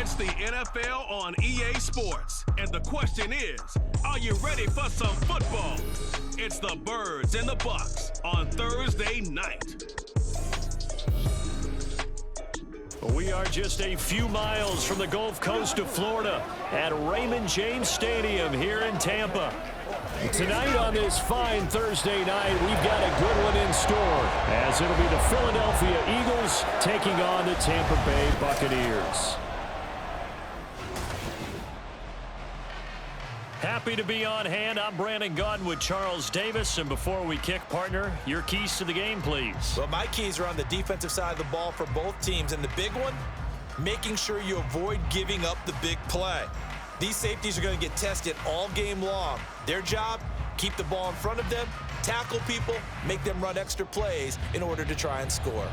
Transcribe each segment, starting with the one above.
It's the NFL on EA Sports. And the question is, are you ready for some football? It's the Birds and the Bucks on Thursday night. We are just a few miles from the Gulf Coast of Florida at Raymond James Stadium here in Tampa. Tonight on this fine Thursday night, we've got a good one in store, as it'll be the Philadelphia Eagles taking on the Tampa Bay Buccaneers. Happy to be on hand. I'm Brandon Gaudin with Charles Davis. And before we kick, partner, your keys to the game, please. Well, my keys are on the defensive side of the ball for both teams. And the big one, making sure you avoid giving up the big play. These safeties are going to get tested all game long. Their job, keep the ball in front of them, tackle people, make them run extra plays in order to try and score.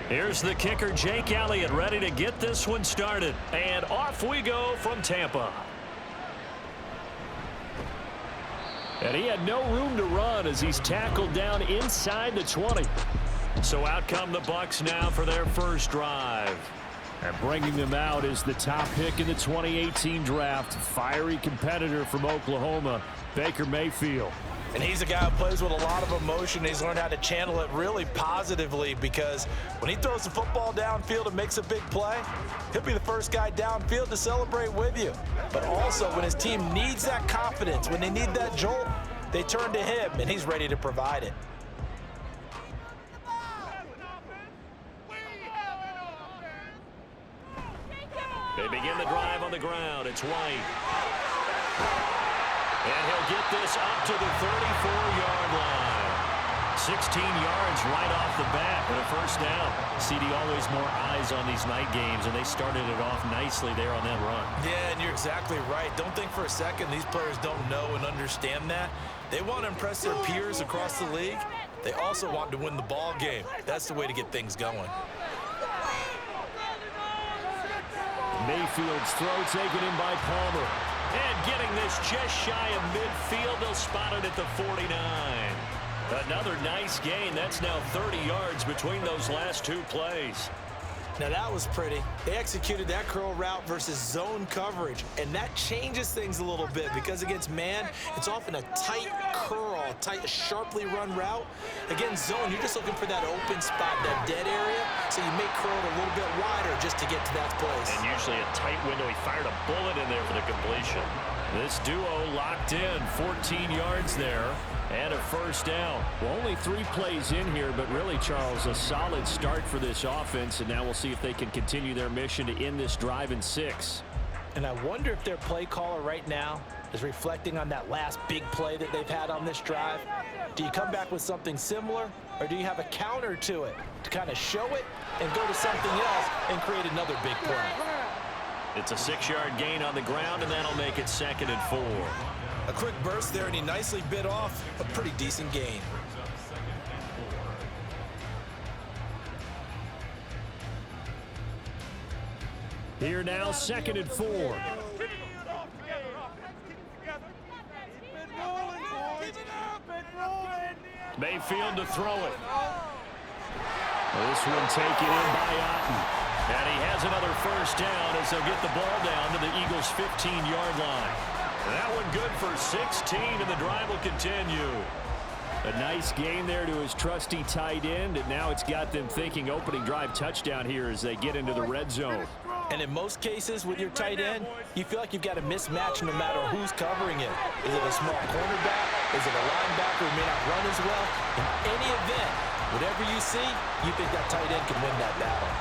Here's the kicker, Jake Elliott, ready to get this one started. And off we go from Tampa. And he had no room to run as he's tackled down inside the 20. So out come the Bucs now for their first drive. And bringing them out is the top pick in the 2018 draft, fiery competitor from Oklahoma, Baker Mayfield. And he's a guy who plays with a lot of emotion. He's learned how to channel it really positively, because when he throws the football downfield and makes a big play, he'll be the first guy downfield to celebrate with you. But also, when his team needs that confidence, when they need that jolt, they turn to him, and he's ready to provide it. They begin the drive on the ground. It's White. And he'll get this up to the 34-yard line. 16 yards right off the bat and a first down. CD, always more eyes on these night games, and they started it off nicely there on that run. Yeah, and you're exactly right. Don't think for a second these players don't know and understand that. They want to impress their peers across the league. They also want to win the ball game. That's the way to get things going. Mayfield's throw taken in by Palmer. And getting this just shy of midfield, they'll spot it at the 49. Another nice gain. That's now 30 yards between those last two plays. Now that was pretty. They executed that curl route versus zone coverage, and that changes things a little bit, because against man, it's often a tight curl, tight, sharply run route. Against zone, you're just looking for that open spot, that dead area, so you make curl a little bit wider just to get to that place. And usually a tight window. He fired a bullet in there for the completion. This duo locked in, 14 yards there. And a first down. Well, only 3 plays in here, but really, Charles, a solid start for this offense. And now we'll see if they can continue their mission to end this drive in 6. And I wonder if their play caller right now is reflecting on that last big play that they've had on this drive. Do you come back with something similar, or do you have a counter to it to kind of show it and go to something else and create another big play? It's a 6-yard gain on the ground, and that'll make it 2nd and 4. A quick burst there, and he nicely bit off a pretty decent gain. Here now, 2nd and 4. Mayfield to throw it. This one taken in by Otten. And he has another first down as they'll get the ball down to the Eagles' 15-yard line. That one good for 16, and the drive will continue. A nice gain there to his trusty tight end, and now it's got them thinking opening drive touchdown here as they get into the red zone. And in most cases with your tight end, you feel like you've got a mismatch no matter who's covering it. Is it a small cornerback? Is it a linebacker who may not run as well? In any event, whatever you see, you think that tight end can win that battle.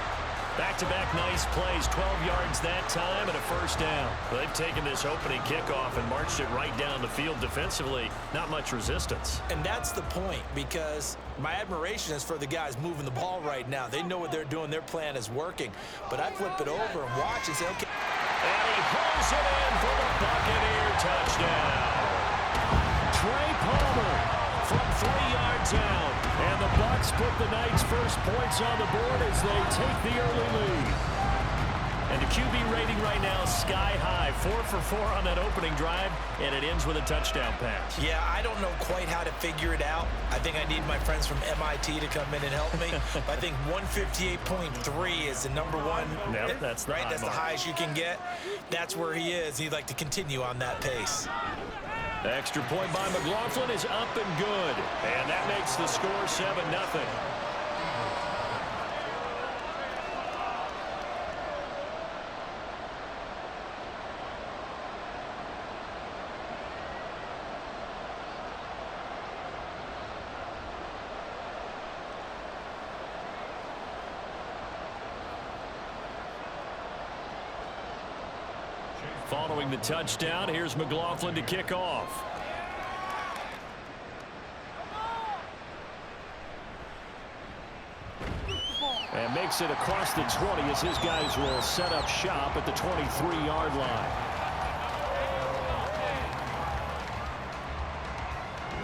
Back-to-back nice plays, 12 yards that time and a first down. They've taken this opening kickoff and marched it right down the field defensively. Not much resistance. And that's the point, because my admiration is for the guys moving the ball right now. They know what they're doing. Their plan is working. But I flip it over and watch and say, okay. And he pulls it in for the Buccaneer touchdown. Trey Palmer from 3 yards out. And the Bucs put the Knights' first points on the board as they take the early lead. And the QB rating right now sky high. 4 for 4 on that opening drive, and it ends with a touchdown pass. Yeah, I don't know quite how to figure it out. I think I need my friends from MIT to come in and help me. I think 158.3 is the number one. Yep, that's the right. That's mark. the highest you can get. That's where he is. He'd like to continue on that pace. Extra point by McLaughlin is up and good. And that makes the score 7-0. Following the touchdown, here's McLaughlin to kick off. And makes it across the 20 as his guys will set up shop at the 23-yard line.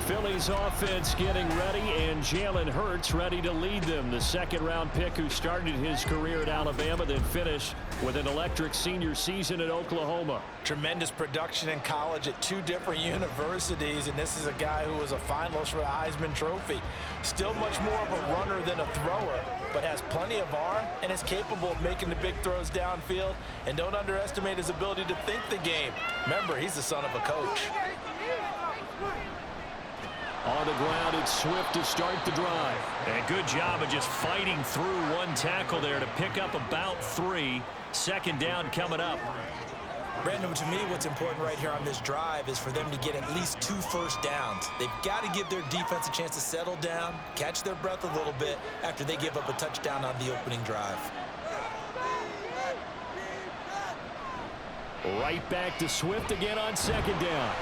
Philly's offense getting ready, and Jalen Hurts ready to lead them. The second-round pick who started his career at Alabama, then finished with an electric senior season at Oklahoma. Tremendous production in college at 2 different universities, and this is a guy who was a finalist for the Heisman Trophy. Still much more of a runner than a thrower, but has plenty of arm and is capable of making the big throws downfield. And don't underestimate his ability to think the game. Remember, he's the son of a coach. On the ground, it's Swift to start the drive. And good job of just fighting through one tackle there to pick up about 3. Second down coming up. Brandon, to me, what's important right here on this drive is for them to get at least 2 first downs. They've got to give their defense a chance to settle down, catch their breath a little bit after they give up a touchdown on the opening drive. Right back to Swift again on second down.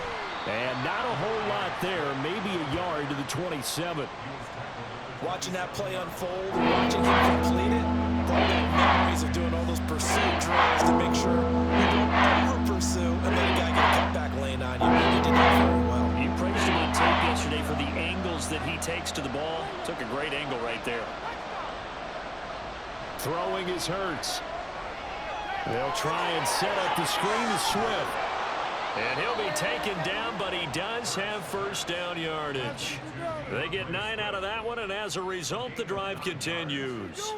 And not a whole lot there, maybe a yard to the 27. Watching that play unfold, watching him complete it, brought back memories of doing all those pursuit drills to make sure you don't over-pursue and let a guy get a cutback lane on you. He did that very well. You praised him on tape yesterday for the angles that he takes to the ball. Took a great angle right there. Throwing is Hurts. They'll try and set up the screen to Swift. And he'll be taken down, but he does have first down yardage. They get 9 out of that one, and as a result, the drive continues.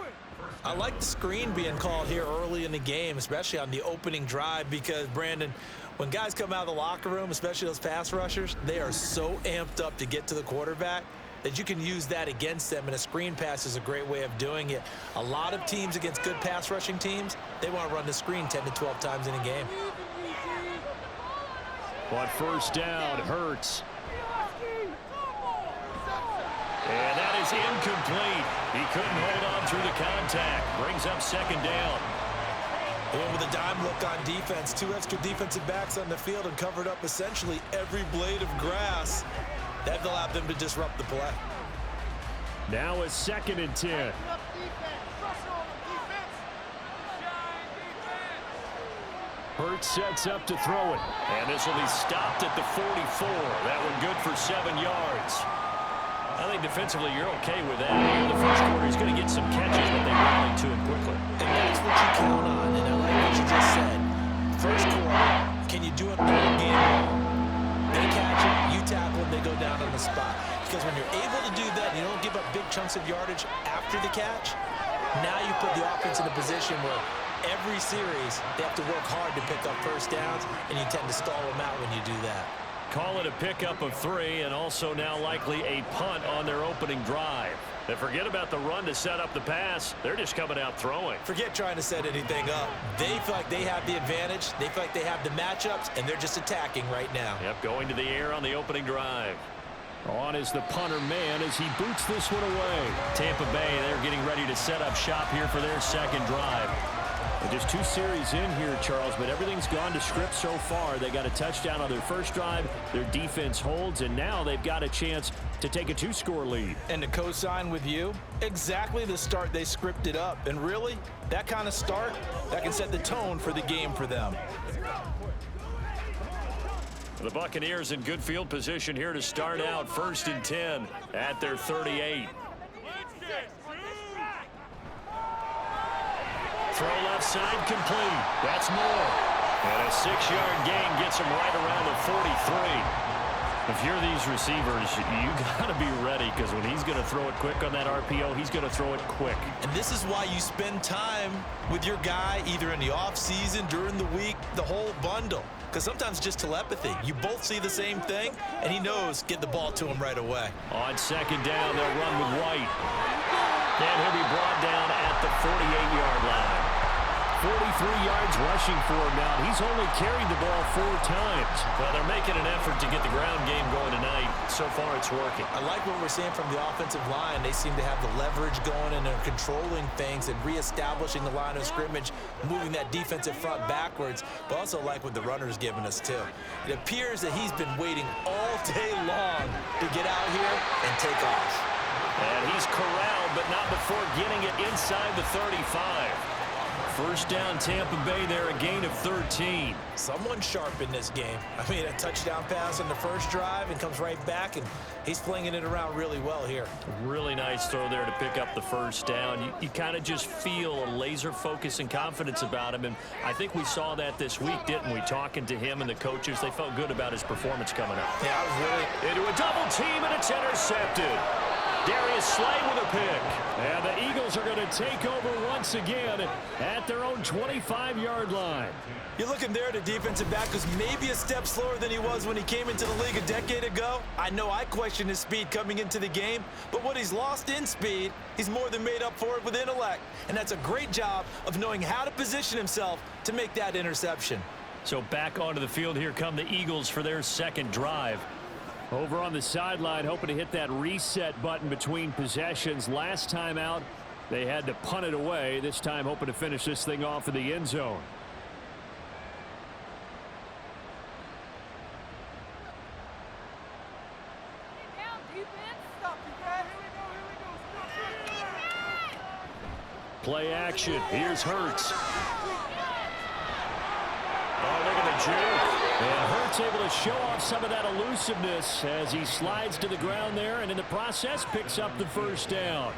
I like the screen being called here early in the game, especially on the opening drive, because, Brandon, when guys come out of the locker room, especially those pass rushers, they are so amped up to get to the quarterback that you can use that against them, and a screen pass is a great way of doing it. A lot of teams against good pass rushing teams, they want to run the screen 10 to 12 times in a game. On first down, Hurts. And that is incomplete. He couldn't hold on through the contact. Brings up second down. They went with a dime look on defense. 2 extra defensive backs on the field and covered up essentially every blade of grass. That allowed them to disrupt the play. Now a 2nd and 10. Hurts sets up to throw it. And this will be stopped at the 44. That one good for 7 yards. I think defensively you're okay with that. In the first quarter, he's going to get some catches, but they rally to him quickly. And that's what you count on, and I like what you just said. First quarter, can you do it all game long? They catch it, you tackle them, they go down on the spot. Because when you're able to do that, and you don't give up big chunks of yardage after the catch, now you put the offense in a position where every series, they have to work hard to pick up first downs, and you tend to stall them out when you do that. Call it a pickup of 3, and also now likely a punt on their opening drive. And forget about the run to set up the pass. They're just coming out throwing. Forget trying to set anything up. They feel like they have the advantage. They feel like they have the matchups, and they're just attacking right now. Yep, going to the air on the opening drive. On is the punter man as he boots this one away. Tampa Bay, they're getting ready to set up shop here for their second drive. And just 2 series in here, Charles, but everything's gone to script so far. They got a touchdown on their first drive. Their defense holds, and now they've got a chance to take a 2-score lead. And to co-sign with you, exactly the start they scripted up. And really, that kind of start, that can set the tone for the game for them. The Buccaneers in good field position here to start out. 1st and 10 at their 38. Throw left side complete. That's more. And a 6-yard gain gets him right around the 43. If you're these receivers, you got to be ready, because when he's going to throw it quick on that RPO, he's going to throw it quick. And this is why you spend time with your guy either in the offseason, during the week, the whole bundle. Because sometimes just telepathy. You both see the same thing, and he knows get the ball to him right away. On 2nd down, they'll run with White. And he'll be brought down at the 48-yard line. 43 yards rushing for him now. He's only carried the ball 4 times. Well, they're making an effort to get the ground game going tonight. So far, it's working. I like what we're seeing from the offensive line. They seem to have the leverage going, and they're controlling things and reestablishing the line of scrimmage, moving that defensive front backwards. But also like what the runner's giving us, too. It appears that he's been waiting all day long to get out here and take off. And he's corralled, but not before getting it inside the 35. 1st down, Tampa Bay there, a gain of 13. Someone sharp in this game. I mean, a touchdown pass on the first drive and comes right back, and he's flinging it around really well here. Really nice throw there to pick up the 1st down. You kind of just feel a laser focus and confidence about him, and I think we saw that this week, didn't we? Talking to him and the coaches, they felt good about his performance coming up. Yeah, I was really... Into a double team, and it's intercepted. Darius Slay with a pick. And the Eagles are going to take over once again at their own 25-yard line. You're looking there at a defensive back who's maybe a step slower than he was when he came into the league a decade ago. I know I questioned his speed coming into the game, but what he's lost in speed, he's more than made up for it with intellect. And that's a great job of knowing how to position himself to make that interception. So back onto the field, here come the Eagles for their second drive. Over on the sideline, hoping to hit that reset button between possessions. Last time out, they had to punt it away. This time, hoping to finish this thing off in the end zone. Play action. Here's Hurts. Oh, look at the juke. And Hurts able to show off some of that elusiveness as he slides to the ground there, and in the process picks up the 1st down.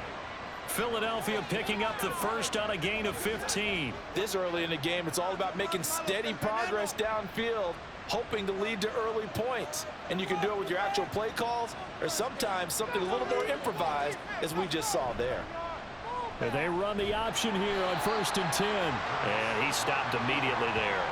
Philadelphia picking up the 1st on a gain of 15. This early in the game, it's all about making steady progress downfield, hoping to lead to early points. And you can do it with your actual play calls, or sometimes something a little more improvised, as we just saw there. And they run the option here on 1st and 10. And he stopped immediately there.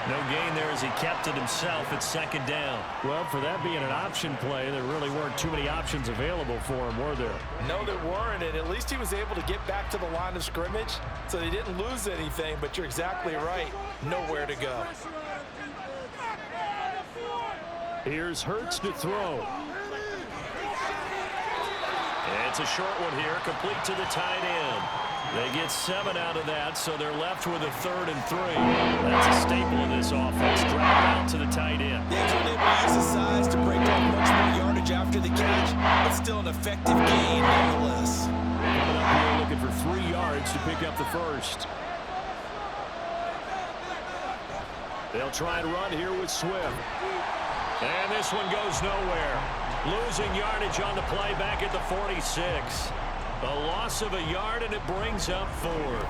No gain there as he kept it himself at 2nd down. Well, for that being an option play, there really weren't too many options available for him, were there? No, there weren't, and at least he was able to get back to the line of scrimmage, so they didn't lose anything, but you're exactly right. Nowhere to go. Here's Hurts to throw. And it's a short one here, complete to the tight end. They get 7 out of that, so they're left with a 3rd and 3. That's a staple of this offense. Drag out to the tight end. Yeah, he's able to use his size to break off much more yardage after the catch, but still an effective gain nonetheless. Coming up here looking for 3 yards to pick up the 1st. They'll try and run here with Swift. And this one goes nowhere. Losing yardage on the play back at the 46. A loss of a yard, and it brings up 4th.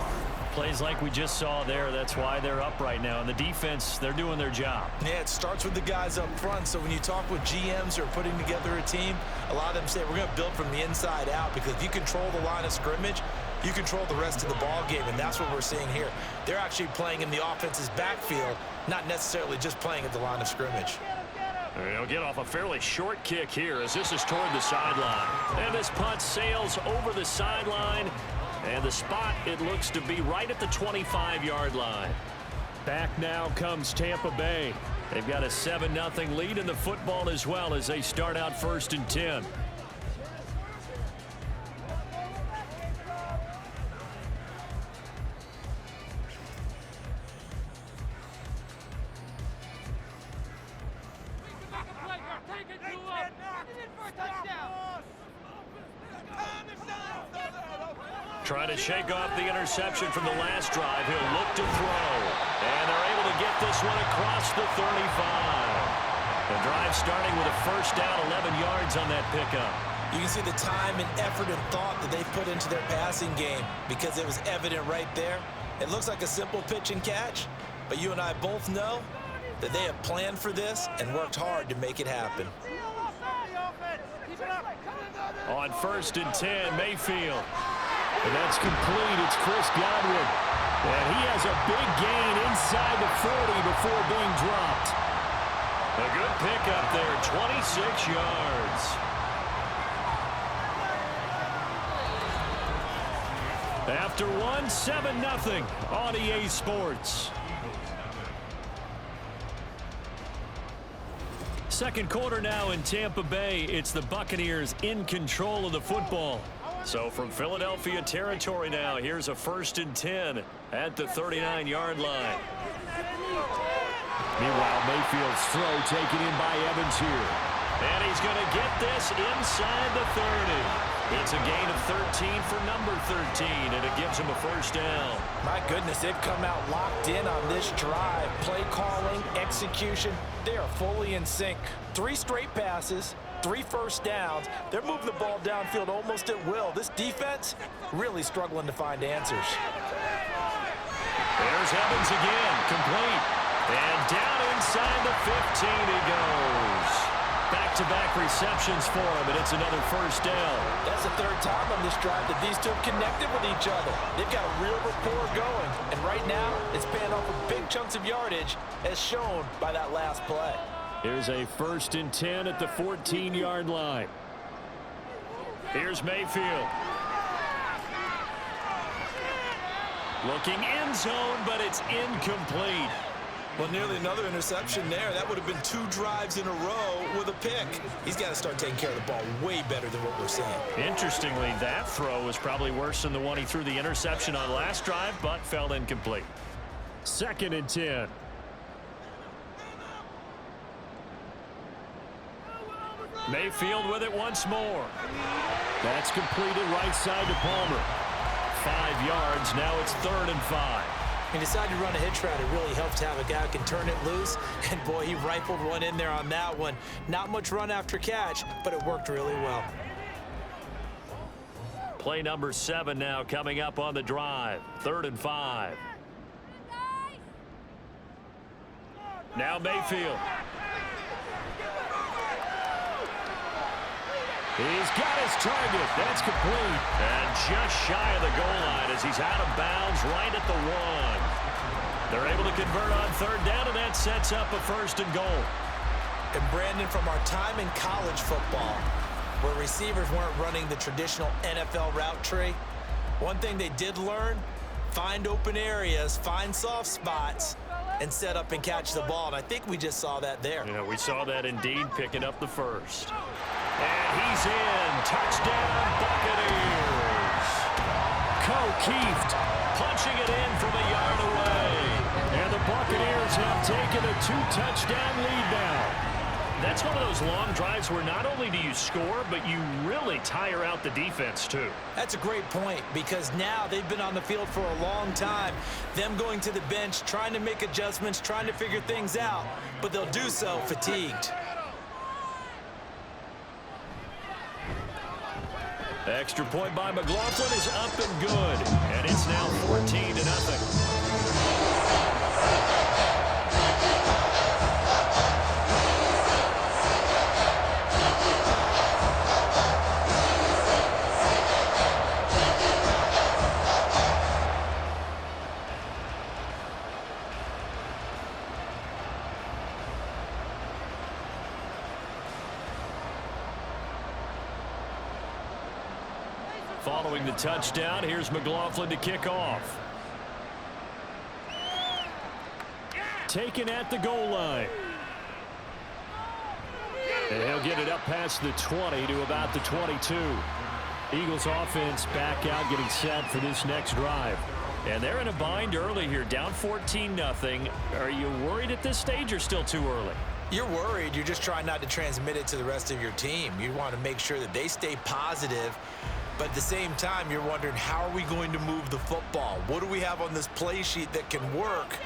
Plays like we just saw there. That's why they're up right now. And the defense, they're doing their job. Yeah, it starts with the guys up front. So when you talk with GMs who are putting together a team, a lot of them say we're going to build from the inside out, because if you control the line of scrimmage, you control the rest of the ball game, and that's what we're seeing here. They're actually playing in the offense's backfield, not necessarily just playing at the line of scrimmage. They'll get off a fairly short kick here as this is toward the sideline. And this punt sails over the sideline. And the spot, it looks to be right at the 25-yard line. Back now comes Tampa Bay. They've got a 7-0 lead in the football as well as they start out 1st and 10. Trying to shake off the interception from the last drive. He'll look to throw. And they're able to get this one across the 35. The drive starting with a 1st down, 11 yards on that pickup. You can see the time and effort and thought that they've put into their passing game because it was evident right there. It looks like a simple pitch and catch, but you and I both know that they have planned for this and worked hard to make it happen. On 1st and 10, Mayfield. And that's complete. It's Chris Godwin. And he has a big gain inside the 40 before being dropped. A good pickup there, 26 yards. After one, 7-0 on EA Sports. Second quarter now in Tampa Bay. It's the Buccaneers in control of the football. So from Philadelphia territory now, here's a 1st and 10 at the 39-yard line. Meanwhile, Mayfield's throw taken in by Evans here. And he's going to get this inside the 30. It's a gain of 13 for number 13, and it gives him a 1st down. My goodness, they've come out locked in on this drive. Play calling, execution, they are fully in sync. 3 straight passes. 3 first downs. They're moving the ball downfield almost at will. This defense really struggling to find answers. There's Evans again, complete. And down inside the 15 he goes. Back-to-back receptions for him, and it's another 1st down. That's the 3rd time on this drive that these two have connected with each other. They've got a real rapport going, and right now it's paying off with big chunks of yardage as shown by that last play. Here's a 1st and 10 at the 14-yard line. Here's Mayfield. Looking end zone, but it's incomplete. Well, nearly another interception there. That would have been 2 drives in a row with a pick. He's got to start taking care of the ball way better than what we're seeing. Interestingly, that throw was probably worse than the one he threw the interception on last drive, but fell incomplete. 2nd and 10. Mayfield with it once more. That's completed right side to Palmer. 5 yards. Now it's 3rd and 5. He decided to run a hitch route. It really helps to have a guy who can turn it loose. And, boy, he rifled one in there on that one. Not much run after catch, but it worked really well. Play number 7 now coming up on the drive. 3rd and 5. Now Mayfield. He's got his target. That's complete. And just shy of the goal line as he's out of bounds right at the 1. They're able to convert on 3rd down, and that sets up a 1st and goal. And, Brandon, from our time in college football, where receivers weren't running the traditional NFL route tree, one thing they did learn, find open areas, find soft spots, and set up and catch the ball. And I think we just saw that there. Yeah, we saw that indeed, picking up the 1st. And he's in. Touchdown, Buccaneers. Keeft punching it in from a yard away. And the Buccaneers have taken a 2-touchdown lead now. That's one of those long drives where not only do you score, but you really tire out the defense, too. That's a great point, because now they've been on the field for a long time. Them going to the bench, trying to make adjustments, trying to figure things out, but they'll do so fatigued. Extra point by McLaughlin is up and good. And it's now 14-0. Following the touchdown, here's McLaughlin to kick off. taken at the goal line. And he'll get it up past the 20 to about the 22. Eagles offense back out getting set for this next drive. And they're in a bind early here, down 14-0. Are you worried at this stage or still too early? You're worried. You're just trying not to transmit it to the rest of your team. You want to make sure that they stay positive. But at the same time, you're wondering, how are we going to move the football? What do we have on this play sheet that can work?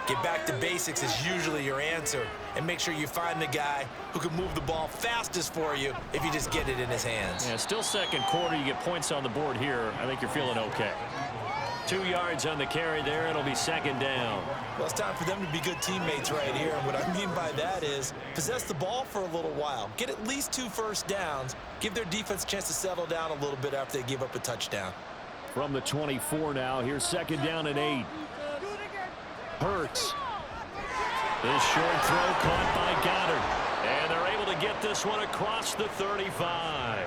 Get back to basics is usually your answer. And make sure you find the guy who can move the ball fastest for you if you just get it in his hands. Yeah, still second quarter. You get points on the board here. I think you're feeling okay. 2 yards on the carry there. It'll be second down. Well, it's time for them to be good teammates right here. And what I mean by that is possess the ball for a little while. Get at least 2 first downs. Give their defense a chance to settle down a little bit after they give up a touchdown. From the 24 now, here's second down and 8. Hurts. This short throw caught by Goddard. And they're able to get this one across the 35.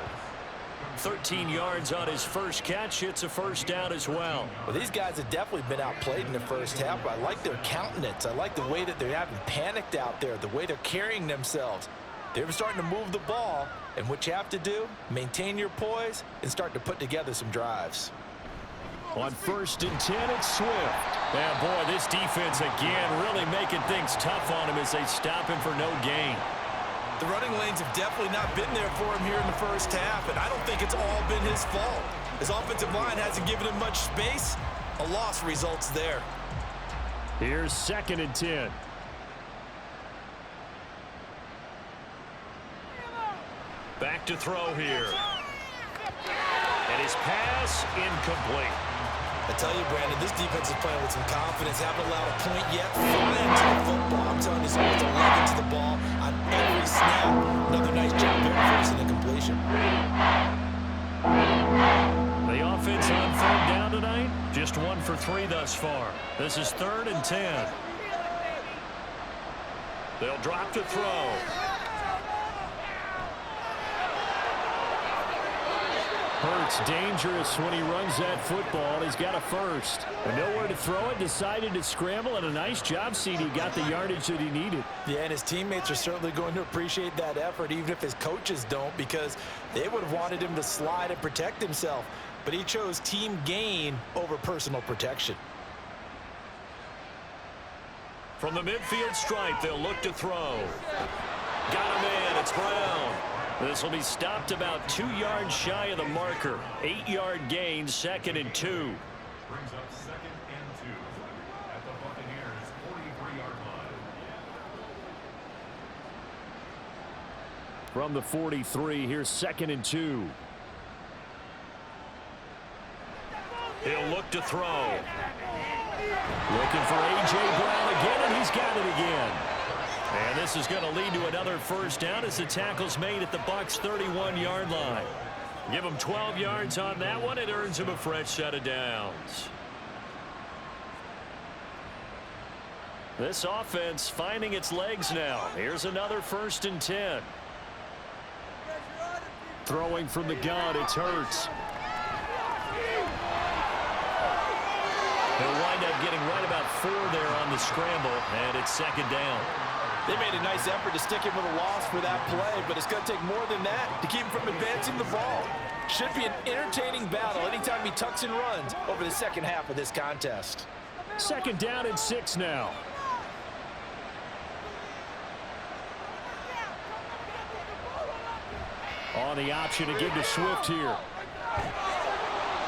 13 yards on his first catch. It's a first down as well. Well, these guys have definitely been outplayed in the first half. I like their countenance. I like the way that they haven't panicked out there, the way they're carrying themselves. They're starting to move the ball, and what you have to do, maintain your poise and start to put together some drives. On 1st and 10, it's Swift. And boy, this defense again really making things tough on him as they stop him for no gain. The running lanes have definitely not been there for him here in the first half, and I don't think it's all been his fault. His offensive line hasn't given him much space. A loss results there. Here's 2nd and 10. Back to throw here. And his pass incomplete. I tell you, Brandon, this defense is playing with some confidence. Haven't allowed a point yet. Flying to the football. I'm telling you, someone's 11 to the ball on every snap. Another nice job there for us in the completion. The offense on 3rd down tonight, just 1 for 3 thus far. This is 3rd and 10. They'll drop to throw. Hurts dangerous when he runs that football. He's got a first. And nowhere to throw it. Decided to scramble, and a nice job, CD. Got the yardage that he needed. Yeah, and his teammates are certainly going to appreciate that effort, even if his coaches don't, because they would have wanted him to slide and protect himself. But he chose team gain over personal protection. From the midfield stripe, they'll look to throw. Got him in. It's Brown. This will be stopped about 2 yards shy of the marker. 8-yard gain, 2nd and 2. Brings up 2nd and 2 at the Buccaneers' 43-yard line. From the 43, here's 2nd and 2. He'll look to throw. Looking for A.J. Brown again, and he's got it again. And this is going to lead to another first down as the tackle's made at the Bucs' 31-yard line. Give him 12 yards on that one. It earns him a fresh set of downs. This offense finding its legs now. Here's another 1st and 10. Throwing from the gun, it's Hurts. He'll wind up getting right about 4 there on the scramble, and it's 2nd down. They made a nice effort to stick him with a loss for that play, but it's going to take more than that to keep him from advancing the ball. Should be an entertaining battle anytime he tucks and runs over the second half of this contest. 2nd down and 6 now. On the option to give to Swift here.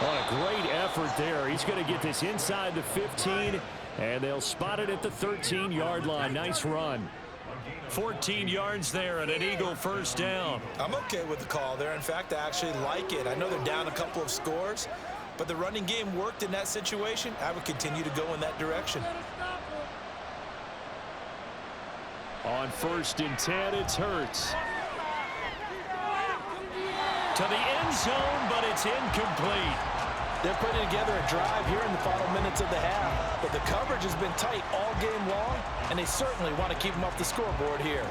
On a great effort there. He's going to get this inside the 15, and they'll spot it at the 13-yard line. Nice run. 14 yards there and an Eagle first down. I'm okay with the call there. In fact, I actually like it. I know they're down a couple of scores, but the running game worked in that situation. I would continue to go in that direction. On 1st and 10, it's Hurts. To the end zone, but it's incomplete. They're putting together a drive here in the final minutes of the half, but the coverage has been tight all game long, and they certainly want to keep them off the scoreboard here.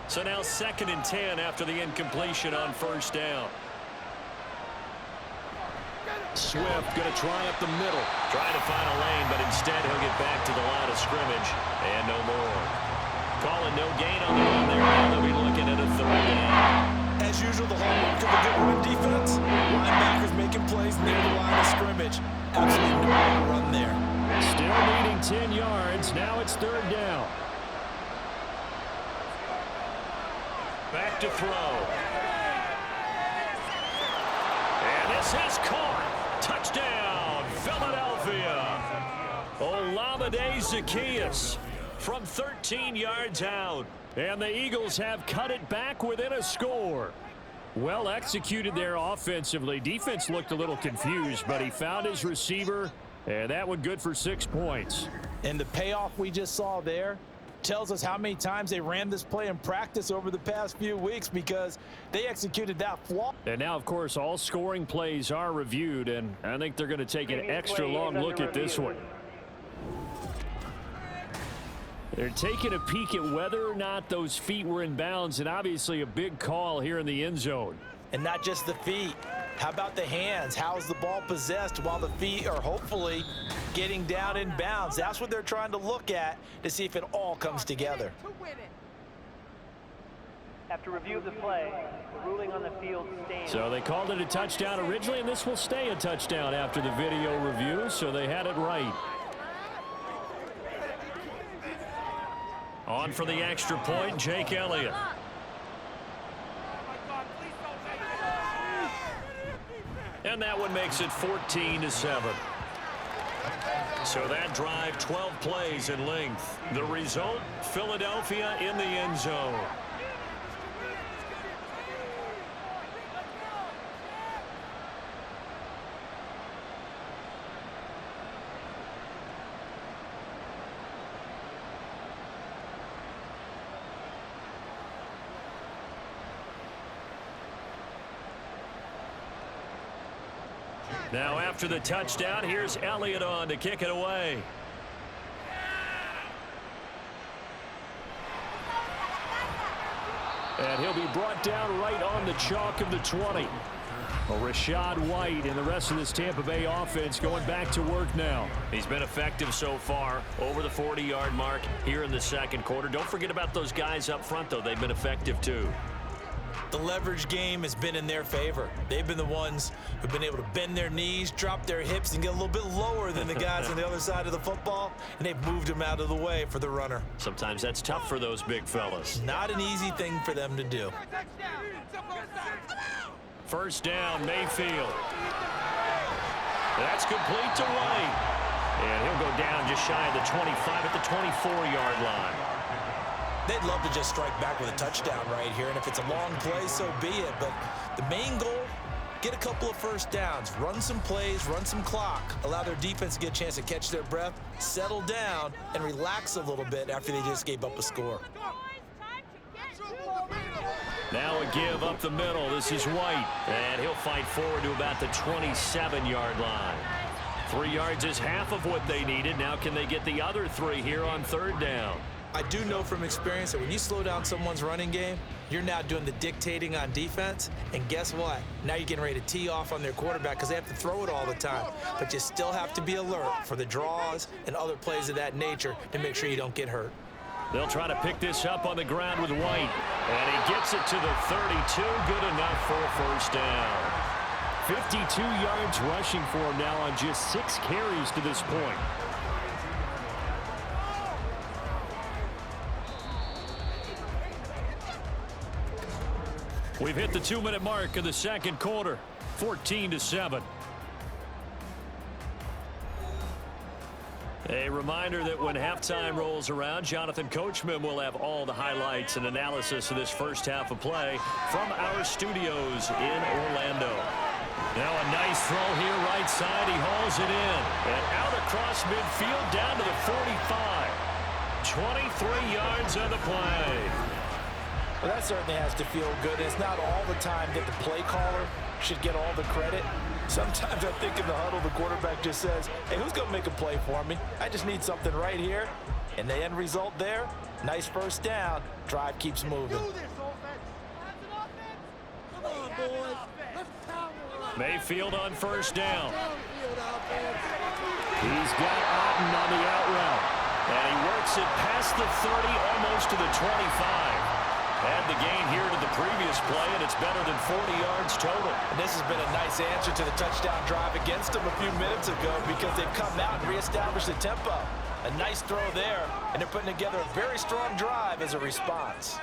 So now 2nd and 10 after the incompletion on 1st down. Swift going to try up the middle. Trying to find a lane, but instead he'll get back to the line of scrimmage. And no more. Calling no gain on the run there. Now they'll be looking at a 3rd down. As usual, the hallmark of a good run defense. Linebackers making plays near the line of scrimmage. Absolutely no way to run there. Still needing 10 yards. Now it's 3rd down. Back to throw. And this is caught. Touchdown, Philadelphia. Olamide Zaccheaus from 13 yards out. And the Eagles have cut it back within a score. Well executed there offensively. Defense looked a little confused, but he found his receiver, and that one good for 6 points. And the payoff we just saw there tells us how many times they ran this play in practice over the past few weeks, because they executed that flaw. And now, of course, all scoring plays are reviewed, and I think they're going to take an extra long look at this one. They're taking a peek at whether or not those feet were in bounds, and obviously a big call here in the end zone. And not just the feet. How about the hands? How is the ball possessed while the feet are hopefully getting down in bounds? That's what they're trying to look at to see if it all comes together. After review of the play, the ruling on the field stands. So they called it a touchdown originally, and this will stay a touchdown after the video review, so they had it right. On for the extra point, Jake Elliott. And that one makes it 14-7. So that drive, 12 plays in length. The result, Philadelphia in the end zone. Now after the touchdown, here's Elliott on to kick it away. And he'll be brought down right on the chalk of the 20. Well, Rashad White and the rest of this Tampa Bay offense going back to work now. He's been effective so far, over the 40-yard mark here in the second quarter. Don't forget about those guys up front, though. They've been effective, too. The leverage game has been in their favor. They've been the ones who've been able to bend their knees, drop their hips, and get a little bit lower than the guys on the other side of the football, and they've moved them out of the way for the runner. Sometimes that's tough for those big fellas. Not an easy thing for them to do. First down, Mayfield. That's complete to White. And he'll go down just shy of the 25 at the 24-yard line. They'd love to just strike back with a touchdown right here, and if it's a long play, so be it. But the main goal, get a couple of first downs, run some plays, run some clock, allow their defense to get a chance to catch their breath, settle down, and relax a little bit after they just gave up a score. Now a give up the middle. This is White, and he'll fight forward to about the 27-yard line. 3 yards is half of what they needed. Now can they get the other 3 here on third down? I do know from experience that when you slow down someone's running game, you're now doing the dictating on defense, and guess what? Now you're getting ready to tee off on their quarterback because they have to throw it all the time. But you still have to be alert for the draws and other plays of that nature to make sure you don't get hurt. They'll try to pick this up on the ground with White, and he gets it to the 32. Good enough for a first down. 52 yards rushing for him now on just 6 carries to this point. We've hit the 2-minute mark of the second quarter, 14-7. A reminder that when halftime rolls around, Jonathan Coachman will have all the highlights and analysis of this first half of play from our studios in Orlando. Now a nice throw here right side. He hauls it in. And out across midfield down to the 45. 23 yards on the play. Well, that certainly has to feel good. It's not all the time that the play caller should get all the credit. Sometimes I think in the huddle, the quarterback just says, hey, who's going to make a play for me? I just need something right here. And the end result there, nice first down. Drive keeps moving. Mayfield on first down. He's got Otten on the out route. And he works it past the 30, almost to the 25. Add the gain here to the previous play, and it's better than 40 yards total. And this has been a nice answer to the touchdown drive against them a few minutes ago because they've come out and reestablished the tempo. A nice throw there, and they're putting together a very strong drive as a response.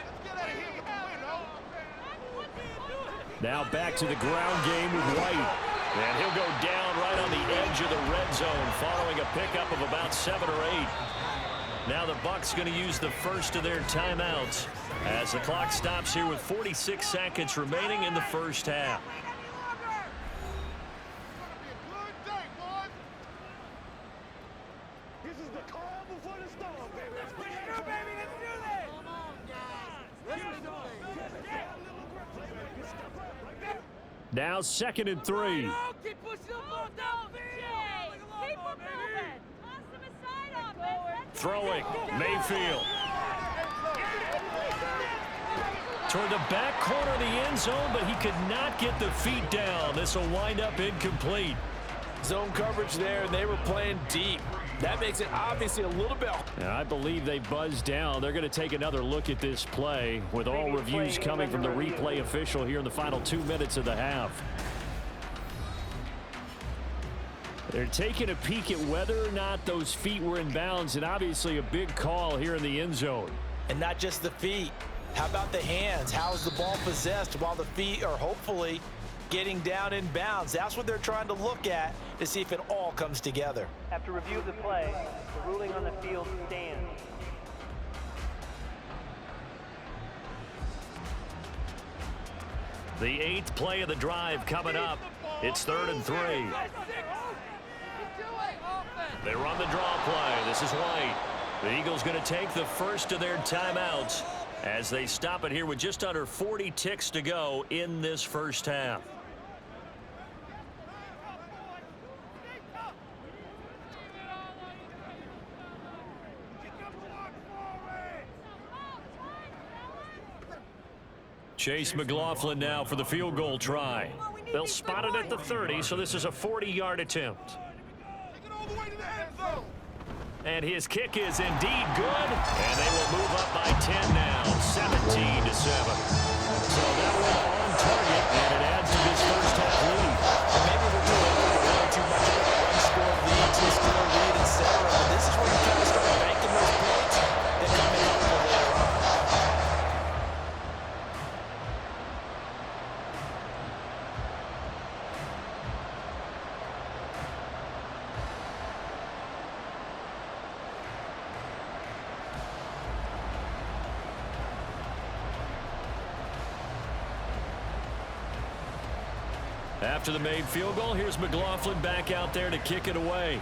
Now back to the ground game with White. And he'll go down right on the edge of the red zone following a pickup of about 7 or 8. Now the Bucs going to use the first of their timeouts as the clock stops here with 46 seconds remaining in the first half. Now 2nd and 3. Keep pushing the ball down, Keep it moving. Toss him aside, offense. Throwing, Mayfield. Toward the back corner of the end zone, but he could not get the feet down. This will wind up incomplete. Zone coverage there, and they were playing deep. That makes it obviously a little bit. And I believe they buzzed down. They're going to take another look at this play with all reviews coming from the replay official here in the final 2 minutes of the half. They're taking a peek at whether or not those feet were in bounds, and obviously a big call here in the end zone. And not just the feet. How about the hands? How is the ball possessed while the feet are hopefully getting down in bounds? That's what they're trying to look at to see if it all comes together. After review of the play, the ruling on the field stands. The 8th play of the drive coming up. It's 3rd and 3. They run the draw play. This is White. The Eagles going to take the first of their timeouts as they stop it here with just under 40 ticks to go in this first half. Chase McLaughlin now for the field goal try. They'll spot it at the 30, so this is a 40-yard attempt. And his kick is indeed good, and they will move up by 10 now, 17-7. So that one on target, and it adds to this first half lead. Maybe we're doing too much of a one-score lead, two-score lead, etc. But this is where you kind of start banking those points that come in helpful later on. After the made field goal, here's McLaughlin back out there to kick it away.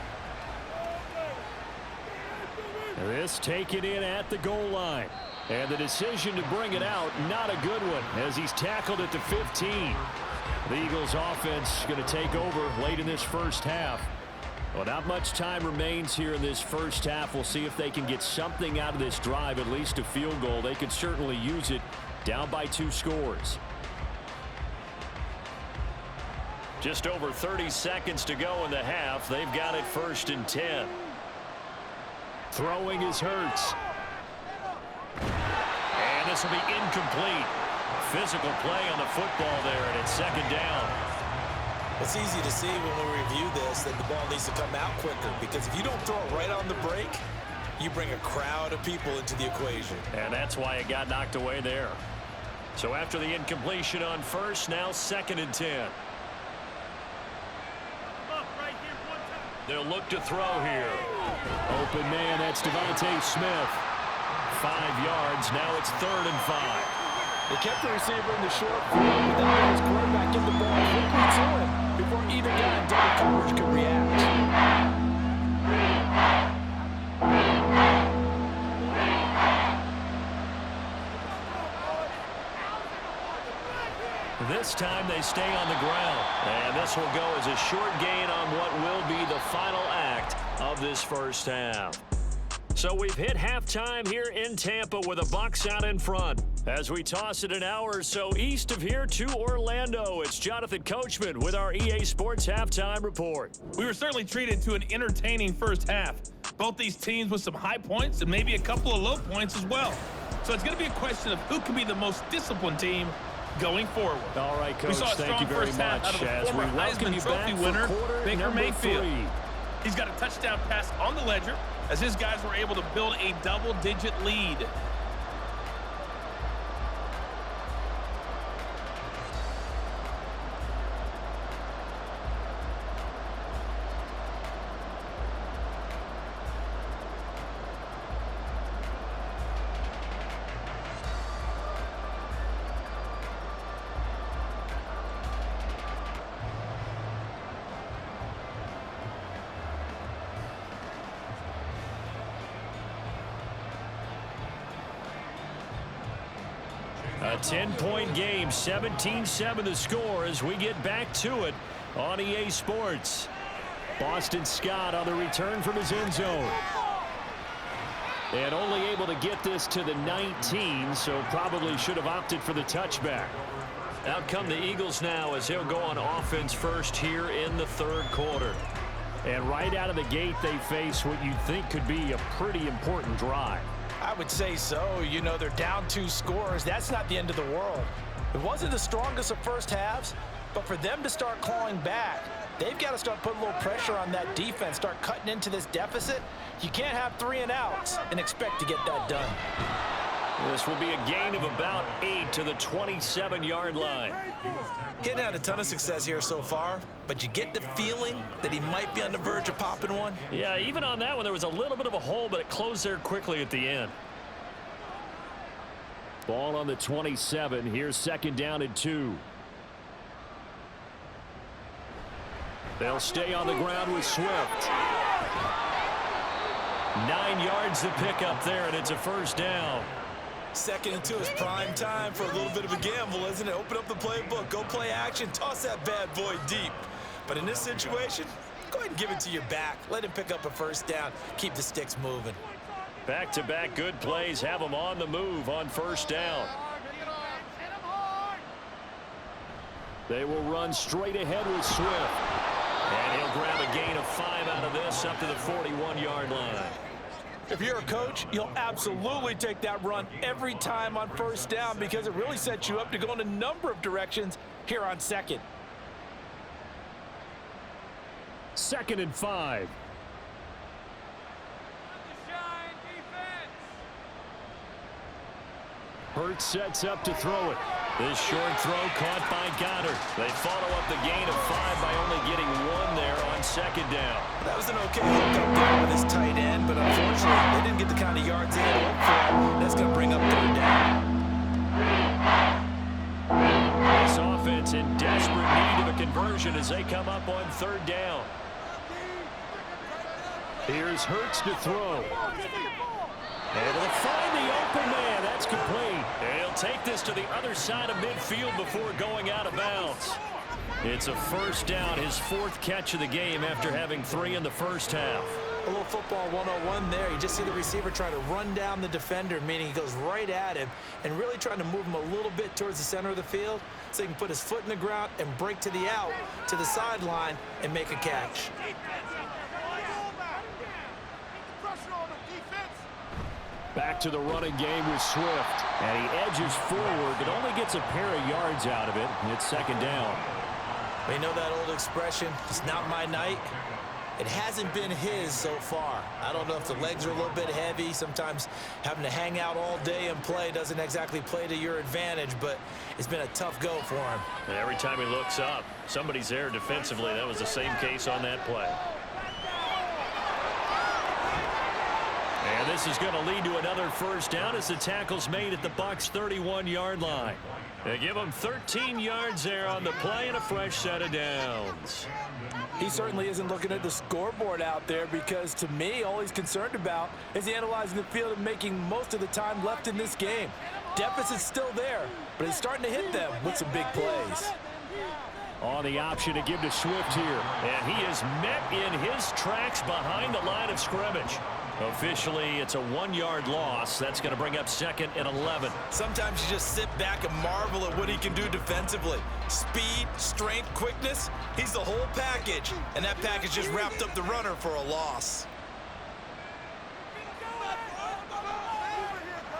This taken in at the goal line. And the decision to bring it out, not a good one, as he's tackled at the 15. The Eagles offense going to take over late in this first half. Well, not much time remains here in this first half. We'll see if they can get something out of this drive, at least a field goal. They could certainly use it, down by 2 scores. Just over 30 seconds to go in the half. They've got it 1st and 10. Throwing is Hurts. And this will be incomplete. Physical play on the football there, and it's 2nd down. It's easy to see when we review this that the ball needs to come out quicker, because if you don't throw it right on the break, you bring a crowd of people into the equation. And that's why it got knocked away there. So after the incompletion on first, now 2nd and 10. They'll look to throw here. Open man, that's Devontae Smith. 5 yards, now it's 3rd and 5. They kept the receiver in the short field, but then got his quarterback in the ball quickly to him before either guy in double coverage could react. This time they stay on the ground, and this will go as a short gain on what will be the final act of this first half. So we've hit halftime here in Tampa with the Bucs out in front. As we toss it an hour or so east of here to Orlando, it's Jonathan Coachman with our EA Sports Halftime Report. We were certainly treated to an entertaining first half. Both these teams with some high points and maybe a couple of low points as well. So it's going to be a question of who can be the most disciplined team going forward. All right, Coach, we saw a thank you strong very first half much. out of As the we former welcome Heisman you Trophy back winner, for quarter Baker number Mayfield. 3. He's got a touchdown pass on the ledger as his guys were able to build a double-digit lead. A 10-point game, 17-7 the score as we get back to it on EA Sports. Boston Scott on the return from his end zone. And only able to get this to the 19, so probably should have opted for the touchback. Out come the Eagles now as they'll go on offense first here in the third quarter. And right out of the gate, they face what you'd think could be a pretty important drive. I would say so. You know, they're down 2 scores. That's not the end of the world. It wasn't the strongest of first halves, but for them to start clawing back, they've got to start putting a little pressure on that defense, start cutting into this deficit. You can't have 3 and outs and expect to get that done. This will be a gain of about 8 to the 27-yard line. Getting had a ton of success here so far, but you get the feeling that he might be on the verge of popping one. Yeah, even on that one, there was a little bit of a hole, but it closed there quickly at the end. Ball on the 27. Here's second down and 2. They'll stay on the ground with Swift. 9 yards to pick up there, and it's a first down. Second and 2 is prime time for a little bit of a gamble, isn't it? Open up the playbook, go play action, toss that bad boy deep. But in this situation, go ahead and give it to your back. Let him pick up a first down. Keep the sticks moving. Back-to-back good plays have them on the move on first down. They will run straight ahead with Swift. And he'll grab a gain of 5 out of this up to the 41-yard line. If you're a coach, you'll absolutely take that run every time on first down because it really sets you up to go in a number of directions here on second. Second and 5. Hurts sets up to throw it. This short throw caught by Goddard. They follow up the gain of 5 by only getting 1 there on second down. That was an okay hook up there with his tight end, but unfortunately, they didn't get the kind of yards they had hoped for. That's going to bring up third down. This offense in desperate need of a conversion as they come up on third down. Here's Hurts to throw. Able to find the open man. That's complete. And he'll take this to the other side of midfield before going out of bounds. It's a first down, his 4th catch of the game after having 3 in the first half. A little football 101 there. You just see the receiver trying to run down the defender, meaning he goes right at him and really trying to move him a little bit towards the center of the field so he can put his foot in the ground and break to the out, to the sideline, and make a catch. Back to the running game with Swift. And he edges forward, but only gets a pair of yards out of it. And it's second down. You know that old expression, it's not my night? It hasn't been his so far. I don't know if the legs are a little bit heavy. Sometimes having to hang out all day and play doesn't exactly play to your advantage, but it's been a tough go for him. And every time he looks up, somebody's there defensively. That was the same case on that play. And this is going to lead to another first down as the tackle's made at the Bucs' 31-yard line. They give him 13 yards there on the play and a fresh set of downs. He certainly isn't looking at the scoreboard out there because, to me, all he's concerned about is analyzing the field and making most of the time left in this game. Deficit's still there, but he's starting to hit them with some big plays. On the option to give to Swift here. And he is met in his tracks behind the line of scrimmage. Officially, it's a 1-yard loss. That's going to bring up 2nd and 11. Sometimes you just sit back and marvel at what he can do defensively. Speed, strength, quickness, he's the whole package. And that package just wrapped up the runner for a loss.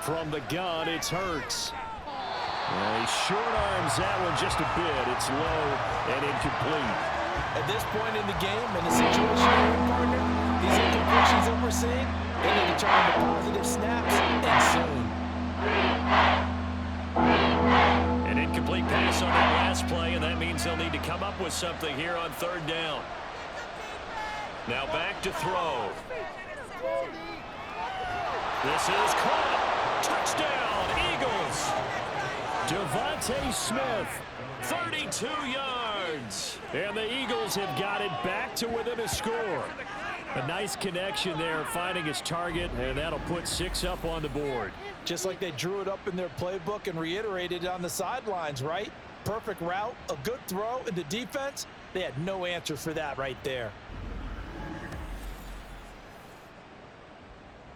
From the gun, it's Hurts. Well, he short arms that one just a bit. It's low and incomplete. At this point in the game, in the situation you're in, partner, these incompletions that we're seeing, they need to turn into positive snaps, and soon. An incomplete pass on that last play, and that means they'll need to come up with something here on 3rd down. Now back to throw. This is caught. Touchdown, Eagles. Devontae Smith, 32 yards. And the Eagles have got it back to within a score. A nice connection there, finding his target, and that'll put 6 up on the board. Just like they drew it up in their playbook and reiterated it on the sidelines, right? Perfect route, a good throw, and the defense, they had no answer for that right there.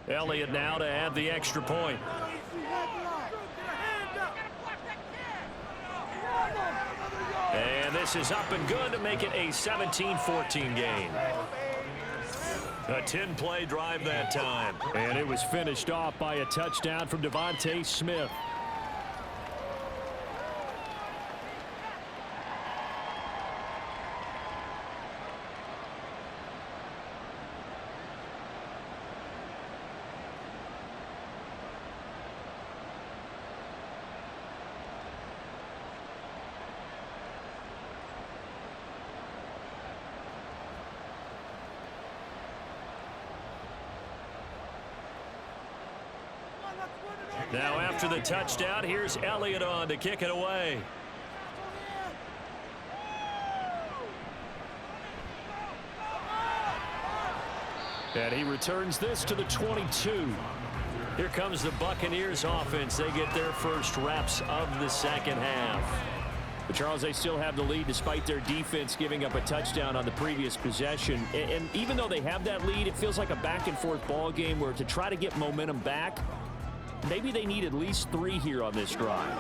Elliott now to add the extra point. And this is up and good to make it a 17-14 game. A 10-play drive that time. And it was finished off by a touchdown from Devontae Smith. Now after the touchdown, here's Elliott on to kick it away. And he returns this to the 22. Here comes the Buccaneers offense. They get their first reps of the 2nd half. But Charles, they still have the lead despite their defense giving up a touchdown on the previous possession. And even though they have that lead, it feels like a back-and-forth ball game where to try to get momentum back, maybe they need at least 3 here on this drive.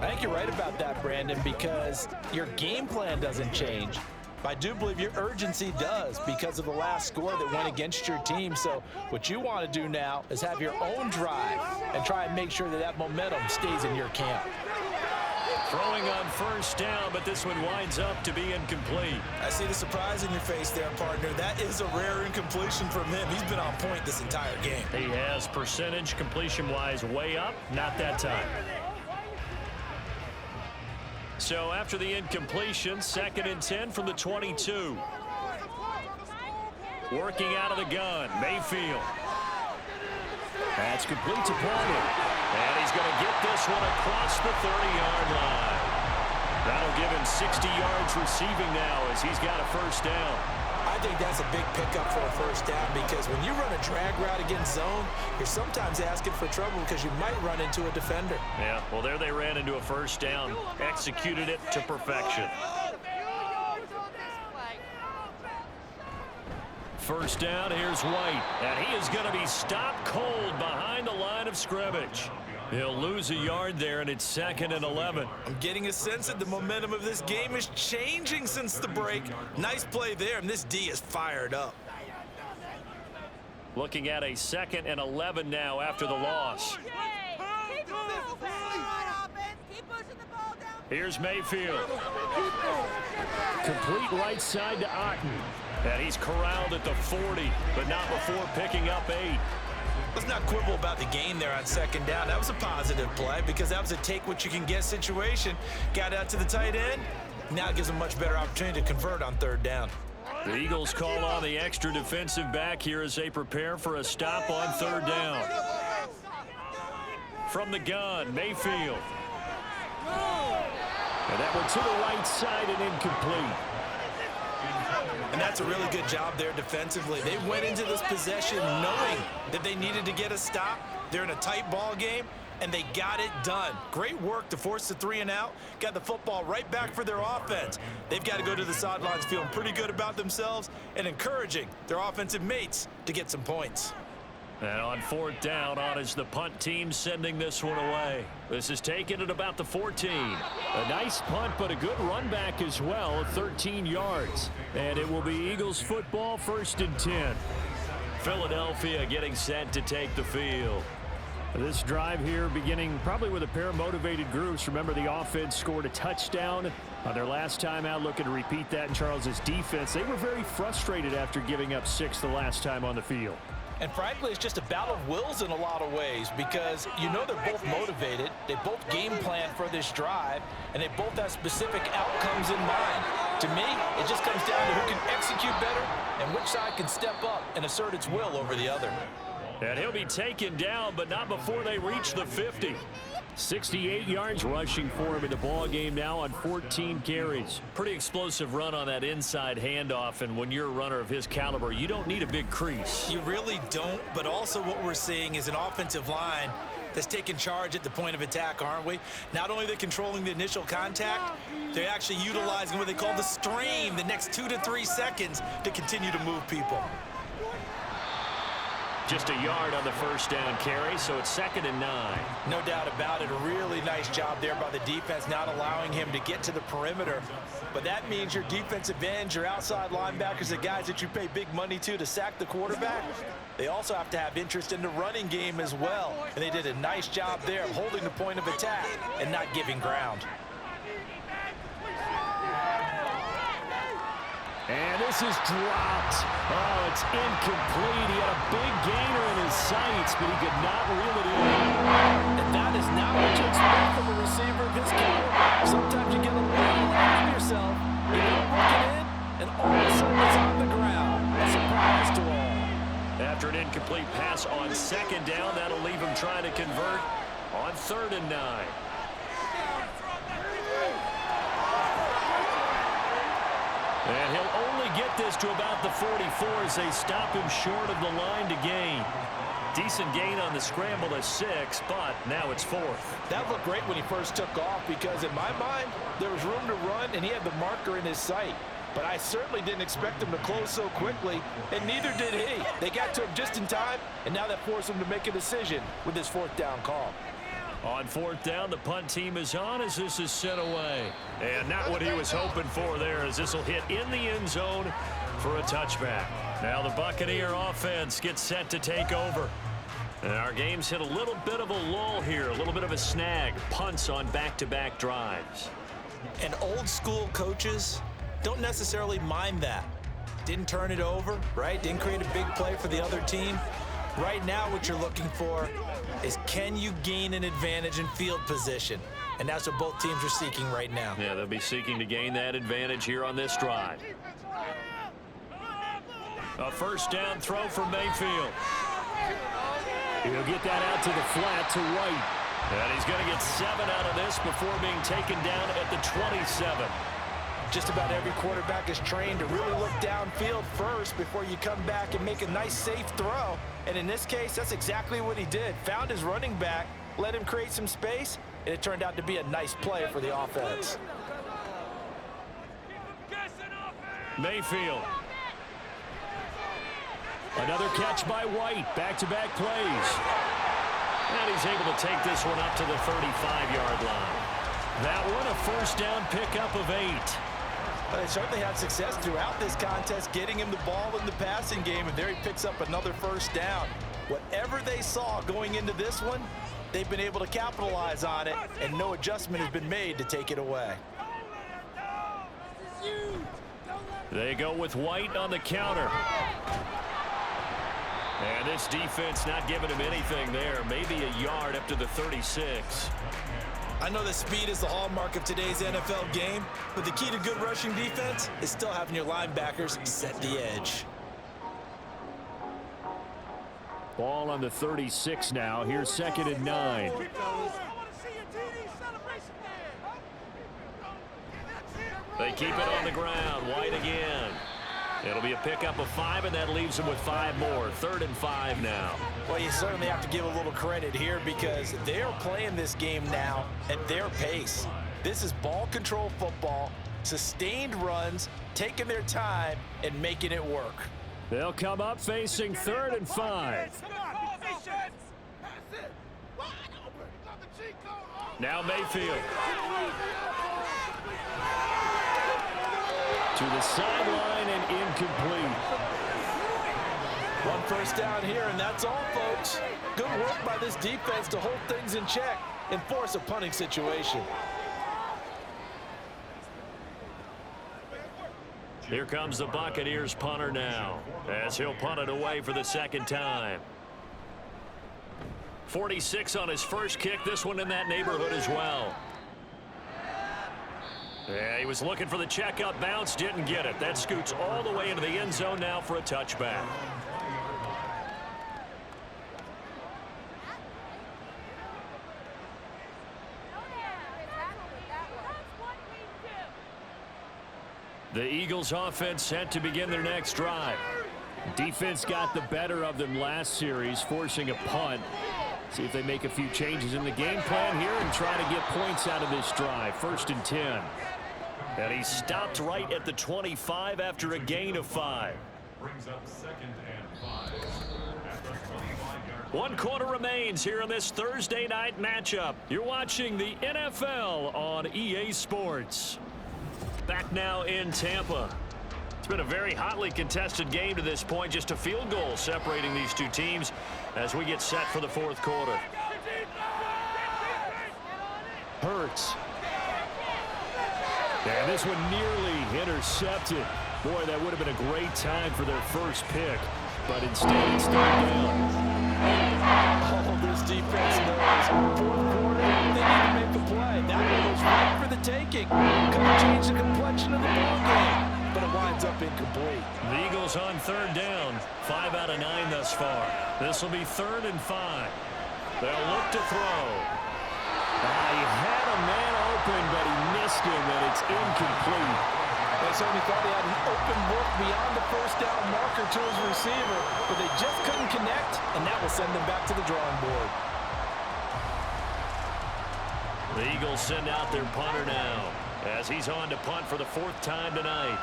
I think you're right about that, Brandon, because your game plan doesn't change. I do believe your urgency does because of the last score that went against your team. So what you want to do now is have your own drive and try and make sure that that momentum stays in your camp. Throwing on 1st down, but this one winds up to be incomplete. I see the surprise in your face there, partner. That is a rare incompletion from him. He's been on point this entire game. He has percentage completion-wise way up, not that time. So after the incompletion, 2nd and 10 from the 22. Working out of the gun, Mayfield. That's complete to Palmer. And he's going to get this one across the 30-yard line. That'll give him 60 yards receiving now as he's got a 1st down. I think that's a big pickup for a 1st down because when you run a drag route against zone, you're sometimes asking for trouble because you might run into a defender. Yeah, well, there they ran into a 1st down, executed it to perfection. 1st down, here's White, and he is going to be stopped cold behind the line of scrimmage. He'll lose a yard there, and it's 2nd and 11. I'm getting a sense that the momentum of this game is changing since the break. Nice play there, and this D is fired up. Looking at a 2nd and 11 now after the loss. Here's Mayfield. Complete right side to Otten. And he's corralled at the 40, but not before picking up 8. Let's not quibble about the gain there on 2nd down. That was a positive play because that was a take-what-you-can-get situation. Got out to the tight end. Now it gives them a much better opportunity to convert on 3rd down. The Eagles call on the extra defensive back here as they prepare for a stop on 3rd down. From the gun, Mayfield. And that one to the right side and incomplete. And that's a really good job there defensively. They went into this possession knowing that they needed to get a stop. They're in a tight ball game, and they got it done. Great work to force the 3 and out. Got the football right back for their offense. They've got to go to the sidelines feeling pretty good about themselves and encouraging their offensive mates to get some points. And on 4th down, on is the punt team sending this one away. This is taken at about the 14. A nice punt, but a good run back as well, 13 yards. And it will be Eagles football, 1st and 10. Philadelphia getting set to take the field. This drive here beginning probably with a pair of motivated groups. Remember, the offense scored a touchdown on their last time out, looking to repeat that in Charles's defense. They were very frustrated after giving up 6 the last time on the field. And frankly, it's just a battle of wills in a lot of ways because you know they're both motivated. They both game plan for this drive, and they both have specific outcomes in mind. To me, it just comes down to who can execute better and which side can step up and assert its will over the other. And he'll be taken down, but not before they reach the 50. 68 yards rushing for him in the ball game now on 14 carries. Pretty explosive run on that inside handoff, and when you're a runner of his caliber, you don't need a big crease. You really don't, but also what we're seeing is an offensive line that's taking charge at the point of attack, aren't we? Not only are they controlling the initial contact, they're actually utilizing what they call the strain, the next 2 to 3 seconds to continue to move people. Just a yard on the 1st down carry, so it's 2nd and 9. No doubt about it. A really nice job there by the defense, not allowing him to get to the perimeter. But that means your defensive ends, your outside linebackers, the guys that you pay big money to sack the quarterback, they also have to have interest in the running game as well. And they did a nice job there of holding the point of attack and not giving ground. And this is dropped. Oh, it's incomplete. He had a big gainer in his sights, but he could not reel it in. And that is not what you expect from a receiver of his caliber. Sometimes you get a little ahead of yourself, you don't work it in, and all of a sudden it's on the ground. A surprise to all. After an incomplete pass on 2nd down, that'll leave him trying to convert on 3rd and 9. And he'll only get this to about the 44 as they stop him short of the line to gain. Decent gain on the scramble to 6, but now it's 4th. That looked great when he first took off because in my mind, there was room to run and he had the marker in his sight. But I certainly didn't expect him to close so quickly, and neither did he. They got to him just in time, and now that forced him to make a decision with his 4th down call. On 4th down, the punt team is on as this is sent away. And not what he was hoping for there, as this will hit in the end zone for a touchback. Now the Buccaneer offense gets set to take over. And our game's hit a little bit of a lull here, a little bit of a snag. Punts on back-to-back drives. And old school coaches don't necessarily mind that. Didn't turn it over, right? Didn't create a big play for the other team. Right now what you're looking for is can you gain an advantage in field position? And that's what both teams are seeking right now. Yeah, they'll be seeking to gain that advantage here on this drive. A 1st down throw for Mayfield. He'll get that out to the flat to White. And he's going to get 7 out of this before being taken down at the 27. Just about every quarterback is trained to really look downfield first before you come back and make a nice, safe throw. And in this case, that's exactly what he did. Found his running back, let him create some space, and it turned out to be a nice play for the offense. Mayfield. Another catch by White. Back-to-back plays. And he's able to take this one up to the 35-yard line. That one a 1st down pickup of 8. They certainly had success throughout this contest, getting him the ball in the passing game, and there he picks up another 1st down. Whatever they saw going into this one, they've been able to capitalize on it, and no adjustment has been made to take it away. They go with White on the counter. And this defense not giving him anything there. Maybe a yard up to the 36. I know that speed is the hallmark of today's NFL game, but the key to good rushing defense is still having your linebackers set the edge. Ball on the 36 now. Here's 2nd and 9. They keep it on the ground. White again. It'll be a pickup of 5, and that leaves them with 5 more. 3rd and 5 now. Well, you certainly have to give a little credit here because they're playing this game now at their pace. This is ball control football, sustained runs, taking their time, and making it work. They'll come up facing 3rd and 5. Now Mayfield. To the sideline and incomplete. One first down here, and that's all, folks. Good work by this defense to hold things in check and force a punting situation. Here comes the Buccaneers punter now, as he'll punt it away for the second time. 46 on his first kick. This one in that neighborhood as well. Yeah, he was looking for the checkup bounce, didn't get it. That scoots all the way into the end zone now for a touchback. The Eagles offense set to begin their next drive. Defense got the better of them last series, forcing a punt. See if they make a few changes in the game plan here and try to get points out of this drive. 1st and 10. And he stopped right at the 25 after a gain of 5. Brings up 2nd and 5. At the 25-yard 1 quarter remains here in this Thursday night matchup. You're watching the NFL on EA Sports. Back now in Tampa. It's been a very hotly contested game to this point. Just a field goal separating these two teams as we get set for the 4th quarter. Hurts. And this one nearly intercepted. Boy, that would have been a great time for their first pick. But instead, it's 3rd down. Oh, this defense knows. 4th quarter, they need to make the play. That one was right for the taking. Could have changed the complexion of the ball game, but it winds up incomplete. The Eagles on 3rd down. 5 out of 9 thus far. This will be 3rd and 5. They'll look to throw. He had a man open, but he missed him, and it's incomplete. They certainly thought he had an open look beyond the 1st down marker to his receiver, but they just couldn't connect, and that will send them back to the drawing board. The Eagles send out their punter now as he's on to punt for the 4th time tonight.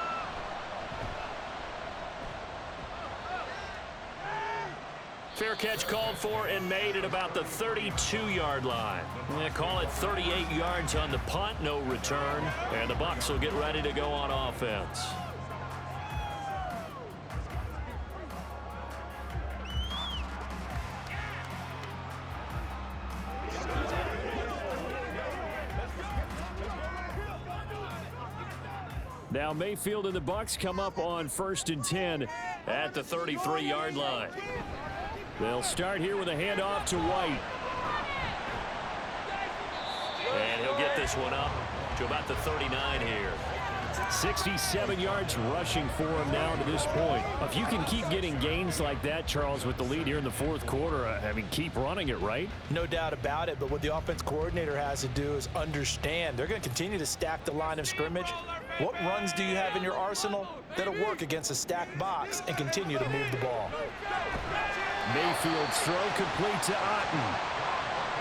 Fair catch called for and made at about the 32-yard line. They call it 38 yards on the punt, no return, and the Bucs will get ready to go on offense. Now Mayfield and the Bucs come up on 1st and 10 at the 33-yard line. They'll start here with a handoff to White. And he'll get this one up to about the 39 here. 67 yards rushing for him now to this point. If you can keep getting gains like that, Charles, with the lead here in the 4th quarter, I mean, keep running it, right? No doubt about it, but what the offense coordinator has to do is understand they're going to continue to stack the line of scrimmage. What runs do you have in your arsenal that'll work against a stacked box and continue to move the ball? Mayfield's throw complete to Otten.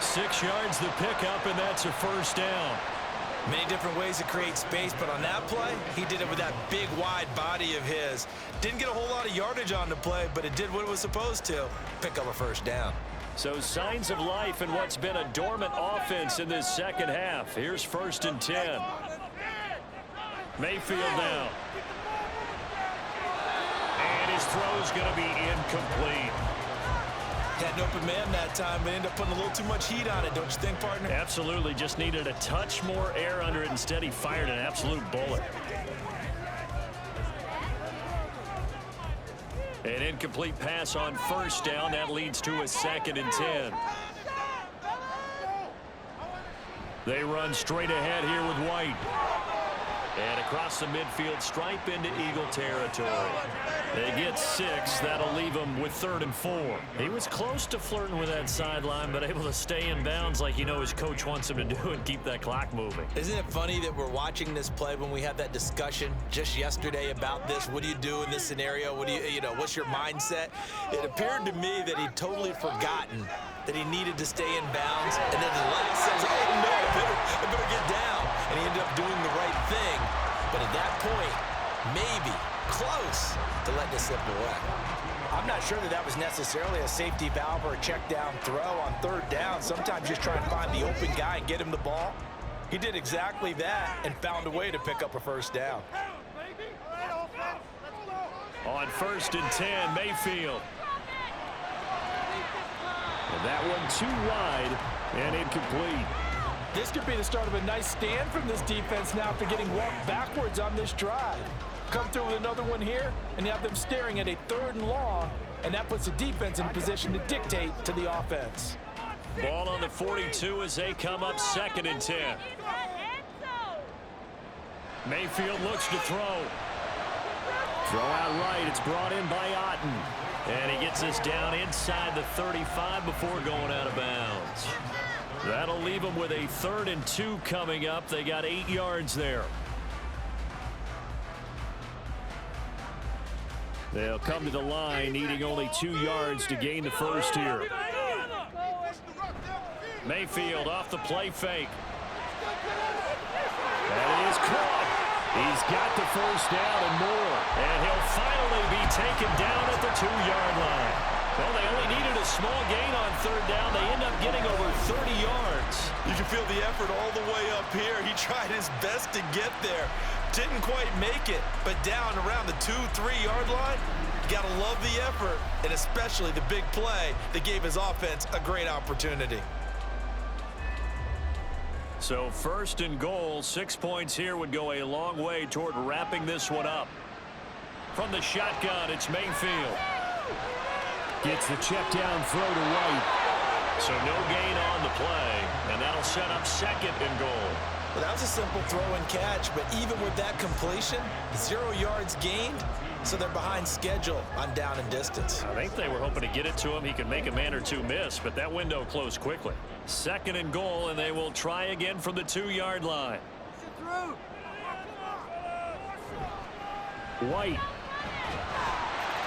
6 yards the pickup, and that's a 1st down. Many different ways to create space, but on that play, he did it with that big, wide body of his. Didn't get a whole lot of yardage on the play, but it did what it was supposed to. Pick up a 1st down. So signs of life in what's been a dormant offense in this 2nd half. Here's 1st and 10. Mayfield now. And his throw's going to be incomplete. Had an open man that time, but ended up putting a little too much heat on it, don't you think, partner? Absolutely. Just needed a touch more air under it. Instead, he fired an absolute bullet. An incomplete pass on 1st down. That leads to a 2nd and 10. They run straight ahead here with White. And across the midfield stripe into Eagle territory. They get 6. That'll leave them with 3rd and 4. He was close to flirting with that sideline, but able to stay in bounds like his coach wants him to do and keep that clock moving. Isn't it funny that we're watching this play when we had that discussion just yesterday about this? What do you do in this scenario? What do what's your mindset? It appeared to me that he'd totally forgotten that he needed to stay in bounds, and then the last says, oh no, I better get down. And he ended up doing the right thing. But at that point, maybe close to letting it slip away. I'm not sure that was necessarily a safety valve or a check down throw on third down. Sometimes just try and find the open guy and get him the ball. He did exactly that and found a way to pick up a first down. On 1st and 10, Mayfield. And that one too wide and incomplete. This could be the start of a nice stand from this defense now after getting walked backwards on this drive. Come through with another one here, and you have them staring at a 3rd and long, and that puts the defense in a position to dictate to the offense. Ball on the 42 as they come up 2nd and 10. Mayfield looks to throw. Throw out right. It's brought in by Otten. And he gets us down inside the 35 before going out of bounds. That'll leave them with a 3rd and 2 coming up. They got 8 yards there. They'll come to the line needing only 2 yards to gain the first here. Mayfield off the play fake. That is caught. He's got the first down and more. And he'll finally be taken down at the 2-yard line. Well, they only needed a small gain on 3rd down. They end up getting over 30 yards. You can feel the effort all the way up here. He tried his best to get there. Didn't quite make it, but down around the 2-3-yard line, you got to love the effort, and especially the big play that gave his offense a great opportunity. So 1st and goal, 6 points here would go a long way toward wrapping this one up. From the shotgun, it's Mayfield. Gets the check down throw to White. So no gain on the play, and that'll set up 2nd and goal. Well, that was a simple throw and catch, but even with that completion, 0 yards gained, so they're behind schedule on down and distance. I think they were hoping to get it to him. He could make a man or two miss, but that window closed quickly. 2nd and goal, and they will try again from the 2-yard line. White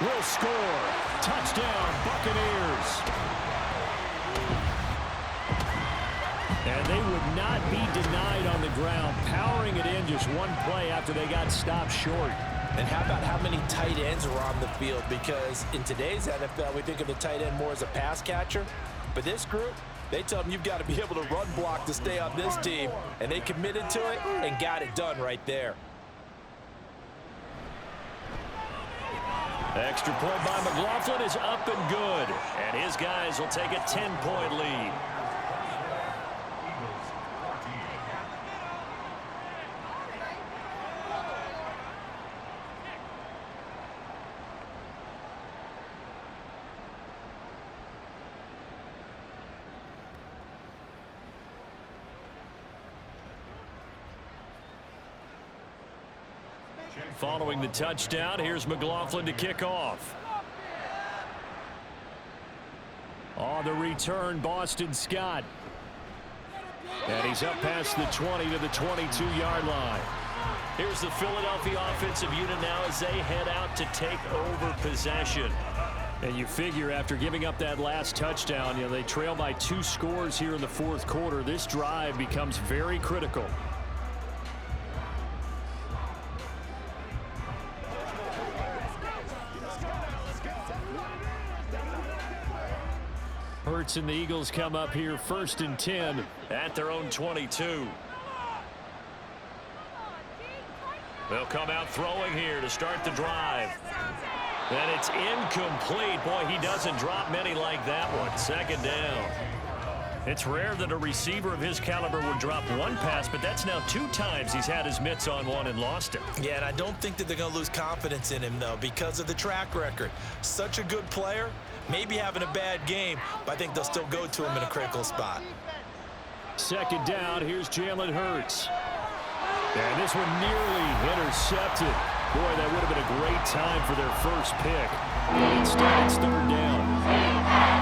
will score. Touchdown, Buccaneers. And they would not be denied on the ground, powering it in just one play after they got stopped short. And how about how many tight ends were on the field? Because in today's NFL, we think of the tight end more as a pass catcher. But this group, they tell them you've got to be able to run block to stay on this team. And they committed to it and got it done right there. Extra point by McLaughlin is up and good. And his guys will take a 10-point lead. Following the touchdown, here's McLaughlin to kick off. On the return, Boston Scott. And he's up past the 20 to the 22-yard line. Here's the Philadelphia offensive unit now as they head out to take over possession. And you figure after giving up that last touchdown, they trail by 2 scores here in the 4th quarter. This drive becomes very critical. Hurts and the Eagles come up here 1st and 10 at their own 22. They'll come out throwing here to start the drive. And it's incomplete. Boy, he doesn't drop many like that one. 2nd down. It's rare that a receiver of his caliber would drop one pass, but that's now 2 times he's had his mitts on one and lost it. Yeah, and I don't think that they're going to lose confidence in him, though, because of the track record. Such a good player, maybe having a bad game, but I think they'll still go to him in a critical spot. 2nd down, here's Jalen Hurts. And this one nearly intercepted. Boy, that would have been a great time for their first pick. But instead, it's 3rd down.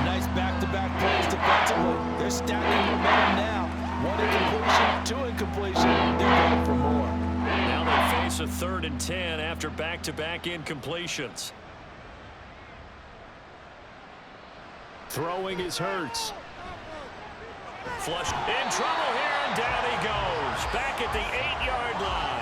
Nice back-to-back plays defensively. They're stacking momentum now. 1 incompletion, 2 incompletion. They're going for more. Now they face a 3rd and 10 after back-to-back incompletions. Throwing is Hurts. Flushed in trouble here, and down he goes. Back at the 8-yard line.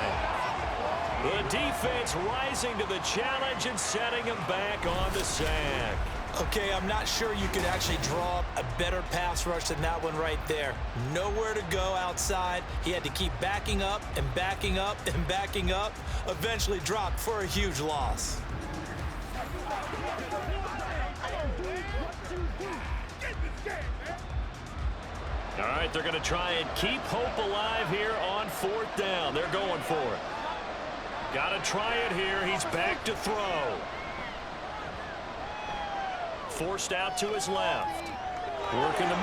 The defense rising to the challenge and setting him back on the sack. Okay, I'm not sure you could actually draw up a better pass rush than that one right there. Nowhere to go outside. He had to keep backing up and backing up and backing up. Eventually dropped for a huge loss. All right, they're going to try and keep hope alive here on 4th down. They're going for it. Got to try it here. He's back to throw. Forced out to his left. Working the